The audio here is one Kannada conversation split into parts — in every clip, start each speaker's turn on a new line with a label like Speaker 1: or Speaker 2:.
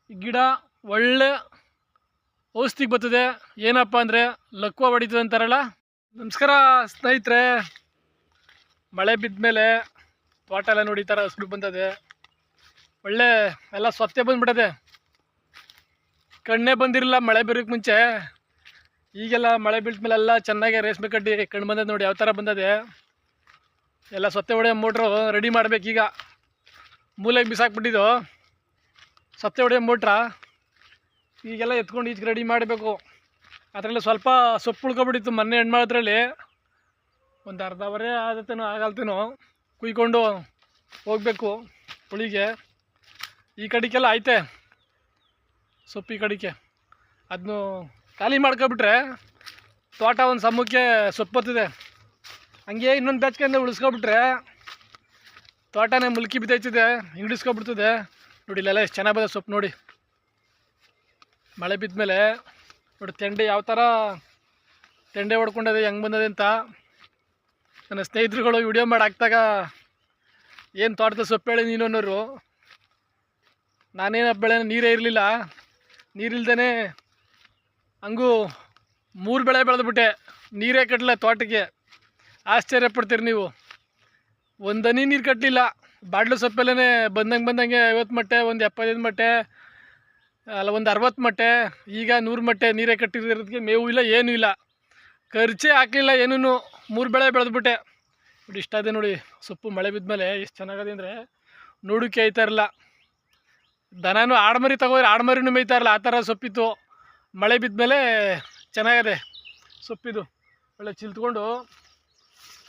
Speaker 1: ಈ ಗಿಡ ಒಳ್ಳೆ ಔಷಧಿಗೆ ಬರ್ತದೆ. ಏನಪ್ಪ ಅಂದರೆ ಲಕ್ವ ಹೊಡಿತದೆ ಅಂತಾರಲ್ಲ. ನಮಸ್ಕಾರ ಸ್ನೇಹಿತರೆ, ಮಳೆ ಬಿದ್ದ ಮೇಲೆ ತೋಟ ಎಲ್ಲ ನೋಡಿ ಈ ಥರ ಹಸಿರು ಬಂದದೆ. ಒಳ್ಳೆ ಎಲ್ಲ ಸೊತ್ತೆ ಬಂದುಬಿಟ್ಟದೆ. ಕಣ್ಣೇ ಬಂದಿರಲಿಲ್ಲ ಮಳೆ ಬರೋಕ್ಕೆ ಮುಂಚೆ. ಈಗೆಲ್ಲ ಮಳೆ ಬೀಳ್ದ ಮೇಲೆಲ್ಲ ಚೆನ್ನಾಗಿ ರೇಷ್ಮೆ ಕಡ್ಡಿ ಕಣ್ಣು ಬಂದದೆ ನೋಡಿ ಯಾವ ಥರ ಬಂದದೆ. ಎಲ್ಲ ಸೊತ್ತೆ ಹೊಡೆಯೋ ಮೋಟ್ರು ರೆಡಿ ಮಾಡಬೇಕೀಗ. ಮೂಲೆಗೆ ಬಿಸಾಕ್ಬಿಟ್ಟಿದ್ದು ಸೊತ್ತೆ ಹೊಡೆಯೋ ಮೋಟ್ರ ಈಗೆಲ್ಲ ಎತ್ಕೊಂಡು ಈಚೆಗೆ ರೆಡಿ ಮಾಡಬೇಕು. ಅದರಲ್ಲಿ ಸ್ವಲ್ಪ ಸೊಪ್ಪು ಉಳ್ಕೊಬಿಟ್ಟಿತ್ತು ಮೊನ್ನೆ ಹೆಣ್ಮಾಡೋದ್ರಲ್ಲಿ. ಒಂದು ಅರ್ಧ ಅವರೇ ಆದತ್ತೇನೋ ಆಗಲ್ತೇನೋ ಕುಯ್ಕೊಂಡು ಹೋಗಬೇಕು ಹುಳಿಗೆ. ಈ ಕಡೆಗೆಲ್ಲ ಐತೆ ಸೊಪ್ಪು, ಈ ಕಡೆಗೆ ಅದನ್ನು ಖಾಲಿ ಮಾಡ್ಕೊಬಿಟ್ರೆ ತೋಟ ಒಂದು ಸಮ್ಮಕ್ಕೆ ಸೊಪ್ಪು ಬರ್ತದೆ. ಹಂಗೆ ಇನ್ನೊಂದು ಬ್ಯಾಚ್ಕೆಯಿಂದ ಉಳಿಸ್ಕೊಬಿಟ್ರೆ ತೋಟನೇ ಮುಲ್ಕಿ ಬಿದ್ದೈತಿದೆ, ಹಿಂಗಿಡಿಸ್ಕೊಬಿಡ್ತದೆ. ನೋಡಿ ಇಲ್ಲೆಲ್ಲ ಎಷ್ಟು ಚೆನ್ನಾಗಿ ಬರ್ತದೆ ಸೊಪ್ಪು ನೋಡಿ. ಮಳೆ ಬಿದ್ದ ಮೇಲೆ ನೋಡಿ ತೆಂಡೆ ಯಾವ ಥರ ತೆಂಡೆ ಹೊಡ್ಕೊಂಡದೆ, ಹೆಂಗೆ ಬಂದದೆ ಅಂತ ನನ್ನ ಸ್ನೇಹಿತರುಗಳು ವಿಡಿಯೋ ಮಾಡಿ ಹಾಕ್ದಾಗ ಏನು ತೋಟದ ಸೊಪ್ಪು ಹೇಳಿ ನೀನು ಅನ್ನೋರು. ನಾನೇನು ಬೆಳೆ ನೀರೇ ಇರಲಿಲ್ಲ, ನೀರಿಲ್ದೇ ಹಂಗೂ 3 ಬೆಳೆ ಬೆಳೆದ್ಬಿಟ್ಟೆ. ನೀರೇ ಕಟ್ಟಲ್ಲ ತೋಟಕ್ಕೆ. ಆಶ್ಚರ್ಯ ಪಡ್ತೀರಿ ನೀವು. ಒಂದು ಹನಿ ನೀರು ಕಟ್ಟಲಿಲ್ಲ. ಬಾಡ್ಲು ಸೊಪ್ಪೆಲ್ಲೇ ಬಂದಂಗೆ 50 ಮಟ್ಟೆ, ಒಂದು 75 ಮಟ್ಟೆ, ಅಲ್ಲ ಒಂದು 60 ಮಟ್ಟೆ, ಈಗ 100 ಮಟ್ಟೆ ನೀರೇ ಕಟ್ಟಿರೋದಕ್ಕೆ ಮೇವು ಇಲ್ಲ, ಏನೂ ಇಲ್ಲ, ಖರ್ಚೇ ಹಾಕಲಿಲ್ಲ ಏನೂ. 3 ಬೆಳೆ ಬೆಳೆದ್ಬಿಟ್ಟೆ. ನೋಡಿ ಇಷ್ಟ ಇದೆ ನೋಡಿ ಸೊಪ್ಪು. ಮಳೆ ಬಿದ್ಮೇಲೆ ಎಷ್ಟು ಚೆನ್ನಾಗದೆ ಅಂದರೆ ನೋಡೋಕ್ಕೆ ಐತಾ ಇರಲ್ಲ. ದನನೂ ಆಡ್ಮರಿ ತಗೋದ್ರೆ ಆಡ್ಮರಿನೂ ಮೇಯ್ತಾ ಇರಲ್ಲ, ಆ ಥರ ಸೊಪ್ಪಿತ್ತು. ಮಳೆ ಬಿದ್ಮೇಲೆ ಚೆನ್ನಾಗದೆ ಸೊಪ್ಪಿದು. ಒಳ್ಳೆ ಚಿಲ್ತ್ಕೊಂಡು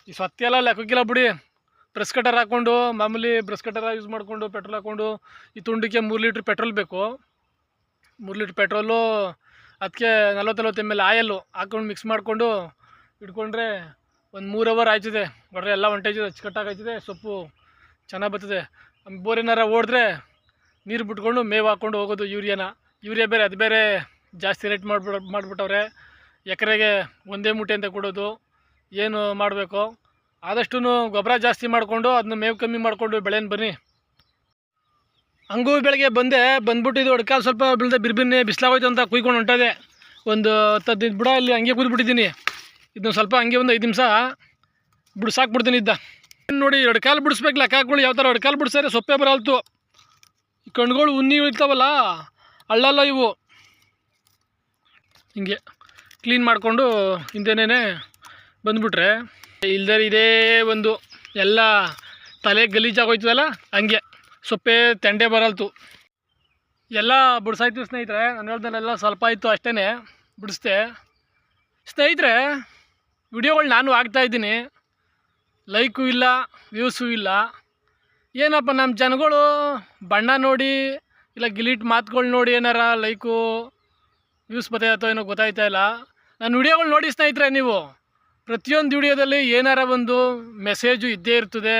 Speaker 1: ಈ ಸೊತ್ತೆ ಎಲ್ಲ ಲೆಕ್ಕಕ್ಕಿಲ್ಲ ಬಿಡಿ. ಬ್ರಷ್ ಕಟರ್ ಹಾಕ್ಕೊಂಡು, ಮಾಮೂಲಿ ಬ್ರಷ್ ಕಟರ್ ಯೂಸ್ ಮಾಡಿಕೊಂಡು ಪೆಟ್ರೋಲ್ ಹಾಕ್ಕೊಂಡು, ಈ ತುಂಡಕ್ಕೆ 3 ಲೀಟ್ರ್ ಪೆಟ್ರೋಲ್ ಬೇಕು. 3 ಲೀಟ್ರ್ ಪೆಟ್ರೋಲು, ಅದಕ್ಕೆ 40 ml ಆಯಲ್ಲು ಹಾಕ್ಕೊಂಡು ಮಿಕ್ಸ್ ಮಾಡಿಕೊಂಡು ಇಟ್ಕೊಂಡ್ರೆ ಒಂದು 3 ಅವರ್ ಆಯ್ತದೆ. ನೋಡ್ರೆ ಎಲ್ಲ ಹೊಂಟೈತದೆ, ಅಚ್ಚುಕಟ್ಟಾಗೈತದೆ. ಸೊಪ್ಪು ಚೆನ್ನಾಗಿ ಬರ್ತದೆ. ಬೋರ್ ಏನಾರ ಓಡಿದ್ರೆ ನೀರು ಬಿಟ್ಕೊಂಡು ಮೇವು ಹಾಕ್ಕೊಂಡು ಹೋಗೋದು. ಯೂರಿಯಾ ಬೇರೆ, ಅದು ಬೇರೆ ಜಾಸ್ತಿ ರೇಟ್ ಮಾಡಿಬಿಟ್ಟವ್ರೆ. ಎಕರೆಗೆ 1 ಮೂಟೆ ಅಂತ ಕೊಡೋದು. ಏನು ಮಾಡಬೇಕು, ಆದಷ್ಟು ಗೊಬ್ಬರ ಜಾಸ್ತಿ ಮಾಡಿಕೊಂಡು ಅದನ್ನ ಮೇವು ಕಮ್ಮಿ ಮಾಡಿಕೊಂಡು ಬೆಳೆನ ಬನ್ನಿ. ಹಂಗೂ ಬೆಳಗ್ಗೆ ಬಂದ್ಬಿಟ್ಟು ಇದು ಒಡ್ಕಾಲು ಸ್ವಲ್ಪ ಬೀಳ್ದೆ ಬಿರ್ಬಿನ್ನೆ ಬಿಸಿಲಾಗೋಯ್ತು ಅಂತ ಕುಯ್ಕೊಂಡು ಹೊಂಟದೆ. ಒಂದು 10-15 ಬುಡ ಇಲ್ಲಿ ಹಂಗೆ ಕೂತ್ಬಿಟ್ಟಿದ್ದೀನಿ. ಇದನ್ನು ಸ್ವಲ್ಪ ಹಂಗೆ ಒಂದು 5 ನಿಮಿಷ ಬಿಡ್ಸಾಕ್ಬಿಡ್ತೀನಿ ಇದ್ದ. ನೋಡಿ 2 ಕಾಲು ಬಿಡಿಸ್ಬೇಕು. ಲೆಕ್ಕ ಹಾಕೊಳ್ಳಿ ಯಾವ ಥರ 2 ಕಾಲು ಬಿಡಿಸಿದ್ರೆ ಸೊಪ್ಪೆ ಬರಲ್ತು. ಈ ಕಣ್ಗಳು ಉನ್ನಿ ಇರ್ತಾವಲ್ಲ ಅಳ್ಳಲ್ಲ ಇವು. ಹಿಂಗೆ ಕ್ಲೀನ್ ಮಾಡಿಕೊಂಡು ಹಿಂದೆನೇ ಬಂದುಬಿಟ್ರೆ ಇಲ್ದೇ ಇದೇ ಒಂದು ಎಲ್ಲ ತಲೆ ಗಲೀಜಾಗೋಯ್ತದಲ್ಲ, ಹಂಗೆ ಸೊಪ್ಪೆ ತೆಂಡೆ ಬರಲ್ತು. ಎಲ್ಲ ಬಿಡ್ಸಾಯ್ತು ಸ್ನೇಹಿತರೆ. ನಾನು ಹೇಳ್ದಲ್ಲೆಲ್ಲ ಸ್ವಲ್ಪ ಆಯಿತು ಅಷ್ಟೇ ಬಿಡಿಸ್ದೆ. ಸ್ನೇಹಿತರೆ, ವಿಡಿಯೋಗಳು ನಾನು ಹಾಕ್ತಾಯಿದ್ದೀನಿ, ಲೈಕು ಇಲ್ಲ, ವ್ಯೂಸು ಇಲ್ಲ. ಏನಪ್ಪ ನಮ್ಮ ಜನಗಳು ಬಣ್ಣ ನೋಡಿ ಇಲ್ಲ ಗಿಲೀಟ್ ಮಾತುಗಳು ನೋಡಿ ಏನಾರ ಲೈಕು ವ್ಯೂಸ್ ಬರ್ತೈತೋ ಏನೋ ಗೊತ್ತಾಯ್ತಾ ಇಲ್ಲ. ನನ್ನ ವಿಡಿಯೋಗಳು ನೋಡಿ ಸ್ನೇಹಿತರೆ, ನೀವು ಪ್ರತಿಯೊಂದು ವಿಡಿಯೋದಲ್ಲಿ ಏನಾರ ಒಂದು ಮೆಸೇಜು ಇದ್ದೇ ಇರ್ತದೆ.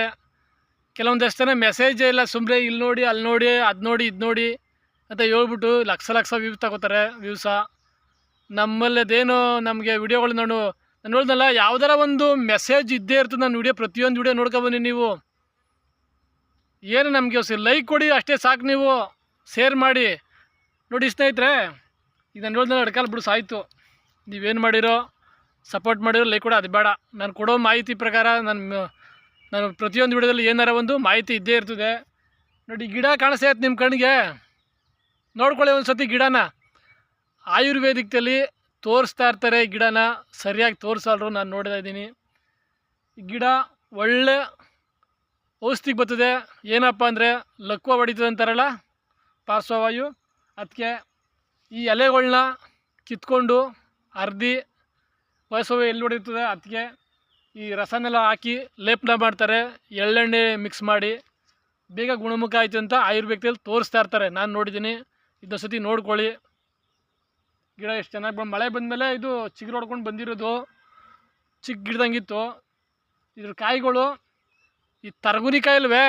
Speaker 1: ಕೆಲವೊಂದಷ್ಟು ಜನ ಮೆಸೇಜೇ ಇಲ್ಲ, ಸುಮ್ಮನೆ ಇಲ್ಲಿ ನೋಡಿ ಅಲ್ಲಿ ನೋಡಿ ಅದು ನೋಡಿ ಇದು ನೋಡಿ ಅಂತ ಹೇಳ್ಬಿಟ್ಟು ಲಕ್ಷ ವ್ಯೂಸ್ ತಗೋತಾರೆ. ನಮ್ಮಲ್ಲದೇನು ನಮಗೆ ವಿಡಿಯೋಗಳು ನಾನು ಹೇಳ್ದಲ್ಲ, ಯಾವುದಾರ ಒಂದು ಮೆಸೇಜ್ ಇದ್ದೇ ಇರ್ತದೆ. ನನ್ನ ವಿಡಿಯೋ ಪ್ರತಿಯೊಂದು ವಿಡಿಯೋ ನೋಡ್ಕೊಬನ್ನಿ ನೀವು. ಏನು ನಮಗೆ ಲೈಕ್ ಕೊಡಿ ಅಷ್ಟೇ ಸಾಕು, ನೀವು ಶೇರ್ ಮಾಡಿ. ನೋಡಿ ಸ್ನೇಹಿತರೆ, ಈಗ ನಾನು ಹೇಳ್ದಲ್ಲ 2 ಕಾಲು ಬಿಡು ಸಾಯ್ತು. ನೀವೇನು ಮಾಡಿರೋ ಸಪೋರ್ಟ್ ಮಾಡಿರೋ ಲೈಕ್ ಕೊಡೋ ಅದು ಬೇಡ. ನಾನು ಕೊಡೋ ಮಾಹಿತಿ ಪ್ರಕಾರ ನಾನು ಪ್ರತಿಯೊಂದು ವಿಡಿಯೋದಲ್ಲಿ ಏನಾರ ಒಂದು ಮಾಹಿತಿ ಇದ್ದೇ ಇರ್ತದೆ. ನೋಡಿ ಗಿಡ ಕಾಣಿಸ್ತಾ ಇತ್ತು ನಿಮ್ಮ ಕಣ್ಣಿಗೆ, ನೋಡ್ಕೊಳ್ಳಿ ಒಂದು ಸತಿ ಗಿಡನ. ಆಯುರ್ವೇದಿಕ್ದಲ್ಲಿ ತೋರಿಸ್ತಾ ಇರ್ತಾರೆ ಗಿಡನ, ಸರಿಯಾಗಿ ತೋರಿಸಲ್ರು. ನಾನು ನೋಡ್ತಾ ಇದ್ದೀನಿ. ಈ ಗಿಡ ಒಳ್ಳೆ ಔಷಧಿಗೆ ಬರ್ತದೆ. ಏನಪ್ಪ ಅಂದರೆ ಲಕ್ವ ಹೊಡಿತದೆ ಅಂತಾರಲ್ಲ, ಪಾರ್ಶ್ವವಾಯು. ಅದಕ್ಕೆ ಈ ಎಲೆಗಳನ್ನ ಕಿತ್ಕೊಂಡು ಅರ್ದಿ ಪಾರ್ಶ್ವವಾಯು ಎಲ್ಲಿ ಹೊಡಿತದೆ ಅದಕ್ಕೆ ಈ ರಸನೆಲ್ಲ ಹಾಕಿ ಲೇಪನ ಮಾಡ್ತಾರೆ. ಎಳ್ಳೆಣ್ಣೆ ಮಿಕ್ಸ್ ಮಾಡಿ ಬೇಗ ಗುಣಮುಖ ಆಯಿತು ಅಂತ ಆಯುರ್ವೇದದಲ್ಲಿ ತೋರಿಸ್ತಾ ಇರ್ತಾರೆ. ನಾನು ನೋಡಿದ್ದೀನಿ. ಇದೊಂದು ಸತಿ ನೋಡ್ಕೊಳ್ಳಿ. ಗಿಡ ಎಷ್ಟು ಚೆನ್ನಾಗಿ ಮಳೆ ಬಂದಮೇಲೆ ಇದು ಚಿಗುರು ಹೊಡ್ಕೊಂಡು ಬಂದಿರೋದು. ಚಿಕ್ಕ ಗಿಡದಂಗಿತ್ತು. ಇದ್ರ ಕಾಯಿಗಳು ಈ ತರ್ಗುನಿಕಾಯಿ ಅಲ್ವೇ,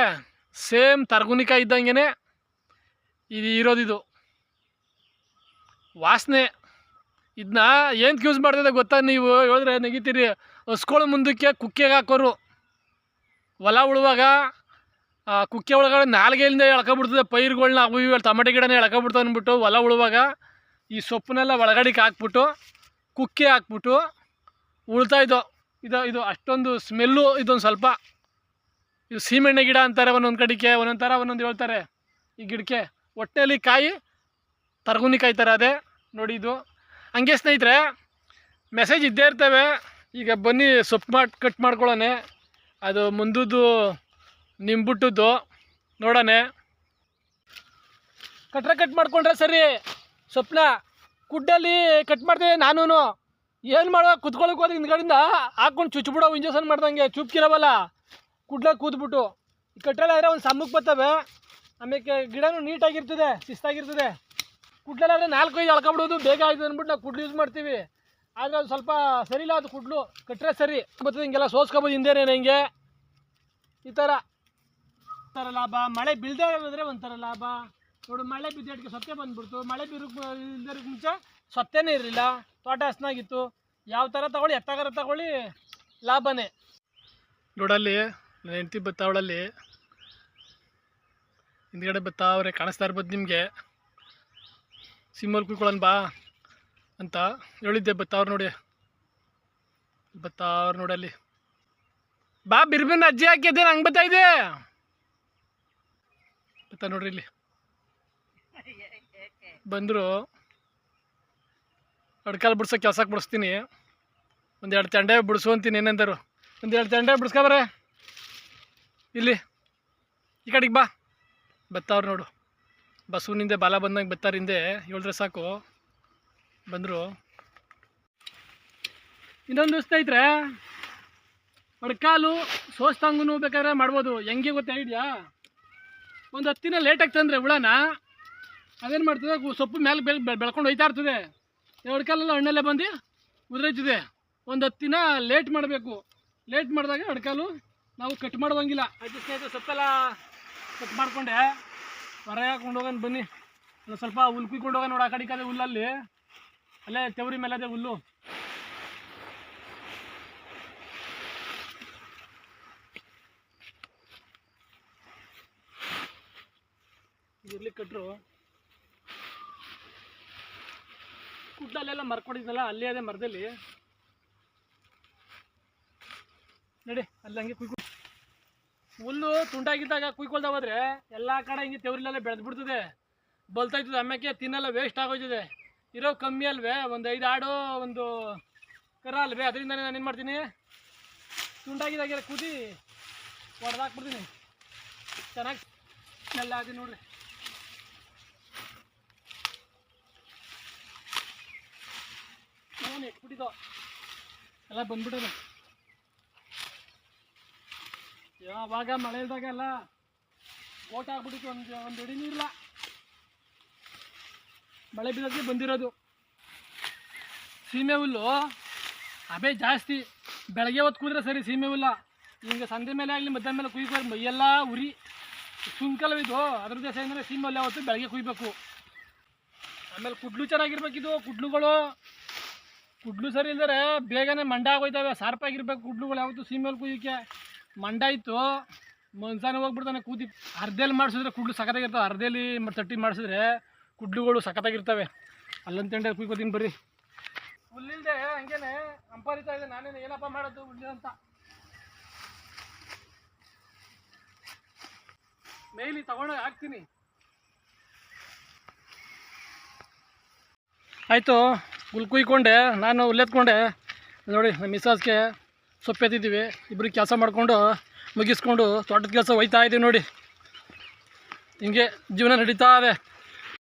Speaker 1: ಸೇಮ್ ತರ್ಗುನಿಕಾಯಿ ಇದ್ದಂಗೆ ಇದು ಇರೋದಿದು. ವಾಸನೆ ಇದನ್ನ ಏನು ಯೂಸ್ ಮಾಡ್ತದೆ ಗೊತ್ತಾ? ನೀವು ಹೇಳಿದ್ರೆ ನೆಗಿತೀರಿ. ಹಸ್ಕೊಳ್ಳೋ ಮುಂದಕ್ಕೆ ಕುಕ್ಕೆಗೆ ಹಾಕೋರು. ಹೊಲ ಉಳುವಾಗ ಆ ಕುಕ್ಕೆ ಒಳಗಡೆ ನಾಲ್ಗೆಯಿಂದ ಎಳ್ಕೊಬಿಡ್ತದೆ ಪೈರುಗಳನ್ನ, ಅವು ಇವು ಟೊಮೆಟೊ ಗಿಡನೇ ಎಳ್ಕೊಬಿಡ್ತಾವೆ ಅಂದ್ಬಿಟ್ಟು ಹೊಲ ಉಳುವಾಗ ಈ ಸೊಪ್ಪನ್ನೆಲ್ಲ ಒಳಗಡೆಗೆ ಹಾಕ್ಬಿಟ್ಟು ಕುಕ್ಕೆ ಹಾಕ್ಬಿಟ್ಟು ಉಳ್ತಾಯಿದ್ದೋ. ಇದು ಅಷ್ಟೊಂದು ಸ್ಮೆಲ್ಲು. ಇದೊಂದು ಸ್ವಲ್ಪ ಇದು ಸೀಮೆಣ್ಣೆ ಗಿಡ ಅಂತಾರೆ ಒಂದೊಂದು ಕಡೆಗೆ, ಒಂದೊಂದು ಥರ ಒಂದೊಂದು ಹೇಳ್ತಾರೆ ಈ ಗಿಡಕ್ಕೆ. ಒಟ್ಟಿನಲ್ಲಿ ಕಾಯಿ ತರಗುನಿ ಕಾಯ್ತಾರೆ ಅದೇ ನೋಡಿ ಇದು. ಹಂಗೆ ಸ್ನೇಹಿತರೆ ಮೆಸೇಜ್ ಇದ್ದೇ ಇರ್ತವೆ. ಈಗ ಬನ್ನಿ ಸೊಪ್ಪು ಕಟ್ ಮಾಡ್ಕೊಳ್ಳೋಣ. ಅದು ಮುಂದದ್ದು ನಿಂಬುಟ್ಟದ್ದು ನೋಡೋಣ. ಕಟ್ ಮಾಡ್ಕೊಂಡ್ರೆ ಸರಿ. ಸೊಪ್ಪನ್ನ ಕುಡ್ಡಲ್ಲಿ ಕಟ್ ಮಾಡ್ತೀವಿ. ನಾನು ಏನು ಮಾಡೋ ಕುತ್ಕೊಳ್ಳೋಕೆ ಹೋದ್ರೆ ಹಿಂದ್ಗಡೆಯಿಂದ ಹಾಕ್ಕೊಂಡು ಚುಚ್ಬಿಡೋ, ಇಂಜೆಕ್ಷನ್ ಮಾಡ್ದಂಗೆ ಚುಪ್ಕಿರವಲ್ಲ ಕುಡ್ಲಾಗ ಕೂತ್ಬಿಟ್ಟು. ಕಟ್ಟಲಾದರೆ ಒಂದು ಸಮ್ಮಕ್ಕೆ ಬರ್ತವೆ, ಆಮೇಲೆ ಗಿಡನೂ ನೀಟಾಗಿರ್ತದೆ, ಶಿಸ್ತಾಗಿರ್ತದೆ. ಕುಡ್ಲಾದ್ರೆ 4-5 ಎಳ್ಕೊಬಿಡೋದು ಬೇಗ ಆಯ್ತು ಅಂದ್ಬಿಟ್ಟು ನಾವು ಕುಡ್ಲು ಯೂಸ್ ಮಾಡ್ತೀವಿ. ಆದರೆ ಅದು ಸ್ವಲ್ಪ ಸರಿ ಇಲ್ಲ, ಅದು ಕುಡ್ಲು ಕಟ್ಟರೆ ಸರಿ ಬರ್ತದೆ. ಹಿಂಗೆಲ್ಲ ಸೋಸ್ಕೊಬೋದು ಹಿಂದೇನೇನು ಹಿಂಗೆ ಈ ಥರ ಲಾಭ. ಮಳೆ ಬೀಳದೆ ಹೋದರೆ ಒಂಥರ ಲಾಭ ನೋಡು. ಮಳೆ ಬಿದ್ದೆಟ್ಗೆ ಸೊತ್ತೆ ಬಂದ್ಬಿಡ್ತು. ಮಳೆ ಇಲ್ದಕ್ಕೆ ಮುಂಚೆ ಸೊತ್ತೇನೇ ಇರಲಿಲ್ಲ, ತೋಟ ಹಸ್ನಾಗಿತ್ತು. ಯಾವ ಥರ ತಗೊಳ್ಳಿ, ಎತ್ತಾಗಾರ ತಗೊಳ್ಳಿ ಲಾಭನೇ. ನೋಡಲ್ಲಿ ನನ್ನ ಹೆಂಡ್ತಿ ಬತ್ತಾವಳಲ್ಲಿ ಹಿಂದ್ಗಡೆ ಬತ್ತಾವ್ರೆ, ಕಾಣಿಸ್ತಾ ಇರ್ಬೋದು ನಿಮಗೆ. ಸಿಮ್ಮಲ್ಲಿ ಕುಯ್ಕೊಳ್ಳೋಣ ಬಾ ಅಂತ ಹೇಳಿದ್ದೆ. ಬತ್ತಾವ್ರು ನೋಡಿ, ಬತ್ತಾವ್ರು ನೋಡಲ್ಲಿ. ಬಾ ಬಿರ್ಬಿನ ಅಜ್ಜಿ ಹಾಕಿದ್ದೆ ಹಂಗೆ ಬತ್ತಾಯಿದೆ ಬತ್ತಾ ನೋಡ್ರಿ. ಇಲ್ಲಿ ಬಂದರು ಅಡ್ಕಾಲು ಬಿಡ್ಸೋ ಕೆಲ್ಸಕ್ಕೆ ಬಿಡಿಸ್ತೀನಿ. 1-2 ತಂಡೆ ಬಿಡಿಸು ಅಂತೀನಿ. ಏನಂದರು 1-2 ತಂಡೆ ಬಿಡಿಸ್ಕೊಬಾರೆ ಇಲ್ಲಿ ಈ ಕಡೆಗೆ ಬಾ. ಬತ್ತಾವ್ರು ನೋಡು, ಬಸವನಿಂದೆ ಬಾಲ ಬಂದಂಗೆ ಬತ್ತಾರಿಂದೆ ಹೇಳಿದ್ರೆ ಸಾಕು. ಬಂದರು. ಇನ್ನೊಂದು ಸ್ನೇಹಿತರೆ ಅಡ್ಕಾಲು ಸೋಸ್ತಂಗೂ ಬೇಕಾದ್ರೆ ಮಾಡ್ಬೋದು. ಹೆಂಗೆ ಗೊತ್ತಾ ಐಡಿಯಾ? ಒಂದು 10 ದಿನ ಲೇಟಾಗಿ ತಂದರೆ ಹುಳನ ಅದೇನು ಮಾಡ್ತದೆ, ಸೊಪ್ಪು ಮೇಲೆ ಬೆಳ್ಕೊಂಡು ಹೋಯ್ತಾ ಇರ್ತದೆ. ಅಡ್ಕಾಲೆಲ್ಲ ಹಣ್ಣಲ್ಲೇ ಬಂದು ಉದುರೈತದೆ. ಒಂದು 10 ದಿನ ಲೇಟ್ ಮಾಡಬೇಕು. ಲೇಟ್ ಮಾಡಿದಾಗ ಅಡ್ಕಾಲು ನಾವು ಕಟ್ ಮಾಡುವಂಗಿಲ್ಲ. ಅದಕ್ಕೆ ಸ್ನೇಹಿತರೆ ಸೊಪ್ಪೆಲ್ಲ ಕಟ್ ಮಾಡಿಕೊಂಡೆ ಹೊರಗೆ ಹಾಕೊಂಡು ಹೋಗೋಣ ಬನ್ನಿ. ಒಂದು ಸ್ವಲ್ಪ ಹುಲ್ಲು ಕುಯ್ಕೊಂಡು ಹೋಗೋಣ. ನೋಡಿ ಆ ಕಡೆ ಕಡೆ ಹುಲ್ಲಲ್ಲಿ ಅಲ್ಲೇ ತೆವರಿ ಮೇಲೆ ಅದೇ ಹುಲ್ಲು. ಇರ್ಲಿ ಕಟ್ಟರು ಕುಡ್ಡಲ್ಲೆಲ್ಲ ಮರ್ಕೊಂಡಿದ್ನಲ್ಲ ಅಲ್ಲೇ ಅದೇ ಮರದಲ್ಲಿ ನಡಿ. ಅಲ್ಲಿ ಹಂಗೆ ಕುಯ್ಕೊ. ಹುಲ್ಲು ತುಂಡಾಗಿದ್ದಾಗ ಕುಯ್ಕೊಳ್ತಾ ಹೋದ್ರೆ ಎಲ್ಲ ಕಡೆ ಹಿಂಗೆ ತೆವರಿಲೆಲ್ಲ ಬೆಳೆದ್ಬಿಡ್ತದೆ, ಬಲ್ತಾಯ್ತದೆ. ಆಮ್ಯಾಕೆ ತಿನ್ನೆಲ್ಲ ವೇಸ್ಟ್ ಆಗೋಯ್ತದೆ. ಇರೋ ಕಮ್ಮಿ ಅಲ್ವೇ, ಒಂದು 5 ಆಡು ಒಂದು ಕರ ಅಲ್ವೇ, ಅದರಿಂದ ನಾನು ಏನು ಮಾಡ್ತೀನಿ, ತುಂಡಾಗಿದ್ದಾಗೆಲ್ಲ ಕೂದಿ ಹೊಡೆದಾಕ್ಬಿಡ್ತೀನಿ. ಚೆನ್ನಾಗಿ ಎಲ್ಲ ಆದಿ ನೋಡ್ರಿ. ನಾನು ಇಟ್ಬಿಟ್ಟಿದ್ದೋ ಎಲ್ಲ ಬಂದ್ಬಿಟ್ಟದೆ. ಯಾವಾಗ ಮಳೆ ಇಲ್ದಾಗ ಎಲ್ಲ ಓಟ ಆಗ್ಬಿಟ್ಟಿತ್ತು. ಒಂದು ಅಡಿ ನೀರಿಲ್ಲ, ಮಳೆ ಬಿದ್ದಕ್ಕೆ ಬಂದಿರೋದು. ಸೀಮೆ ಹುಲ್ಲು ಅಬೇ ಜಾಸ್ತಿ. ಬೆಳಗ್ಗೆ ಹೊತ್ತು ಕೂದ್ರೆ ಸರಿ ಸೀಮೆ ಹುಲ್ಲ. ಹಿಂಗೆ ಸಂಧೆ ಮೇಲೆ ಆಗಲಿ ಮಧ್ಯಾಹ್ನ ಮೇಲೆ ಕುಯ್ಕೊಂಡು ಮೈಯೆಲ್ಲ ಉರಿ ಸುಂಕಲವಿದು. ಅದ್ರ ದೇಶ ಅಂದರೆ ಸೀಮೆ ಹುಲ್ಲು ಯಾವತ್ತು ಬೆಳಗ್ಗೆ ಕುಯ್ಬೇಕು. ಆಮೇಲೆ ಕುಡ್ಲು ಚೆನ್ನಾಗಿರ್ಬೇಕಿದು. ಕುಡ್ಲು ಸರಿ ಇಲ್ದರೆ ಬೇಗನೆ ಮಂಡ ಆಗೋಯ್ತವೆ. ಶಾರ್ಪಾಗಿರ್ಬೇಕು ಕುಡ್ಲುಗಳು ಯಾವತ್ತು. ಸೀಮೆ ಹುಲ್ಲು ಕುಯ್ಯೋಕ್ಕೆ ಮಂಡ ಇತ್ತು ಮನ್ಸಾನೆ ಹೋಗ್ಬಿಡ್ತಾನೆ ಕೂದಿ. ಅರ್ಧೆಲ್ಲಿ ಮಾಡಿಸಿದ್ರೆ ಕುಡ್ಲು ಸಖತ್ತಾಗಿರ್ತವೆ. ಅರ್ಧೆಲ್ಲಿ ತಟ್ಟಿ ಮಾಡಿಸಿದ್ರೆ ಕುಡ್ಲುಗಳು ಸಖತ್ತಾಗಿರ್ತವೆ. ಅಲ್ಲಂತಂಡೆ ಕುಯ್ಕೋತೀನಿ ಬರ್ರಿ. ಹುಲ್ಲಿಲ್ದೆ ಹಂಗೇನೆ ಅಂಪಾರಿತಾ ಇದೆ. ನಾನೇನು ಏನಪ್ಪ ಮಾಡೋದು ಹುಲ್ಲು ಅಂತ ಮೇಲಿ ತಗೊಂಡೋಗಿ ಹಾಕ್ತೀನಿ. ಆಯಿತು, ಹುಲ್ ಕುಯ್ಕೊಂಡೆ, ನಾನು ಹುಲ್ಲೆತ್ಕೊಂಡೆ. ನೋಡಿ ನಮ್ಮ ಮಿಸ್ಸಾಸ್ಗೆ ಸೊಪ್ಪು ಎತ್ತಿದ್ದೀವಿ. ಇಬ್ಬರಿಗೆ ಕೆಲಸ ಮಾಡಿಕೊಂಡು ಮುಗಿಸ್ಕೊಂಡು ತೋಟದ ಕೆಲಸ ಹೋಯ್ತಾ ಇದ್ದೀವಿ ನೋಡಿ. ಹಿಂಗೆ ಜೀವನ ನಡೀತಾ ಇದೆ.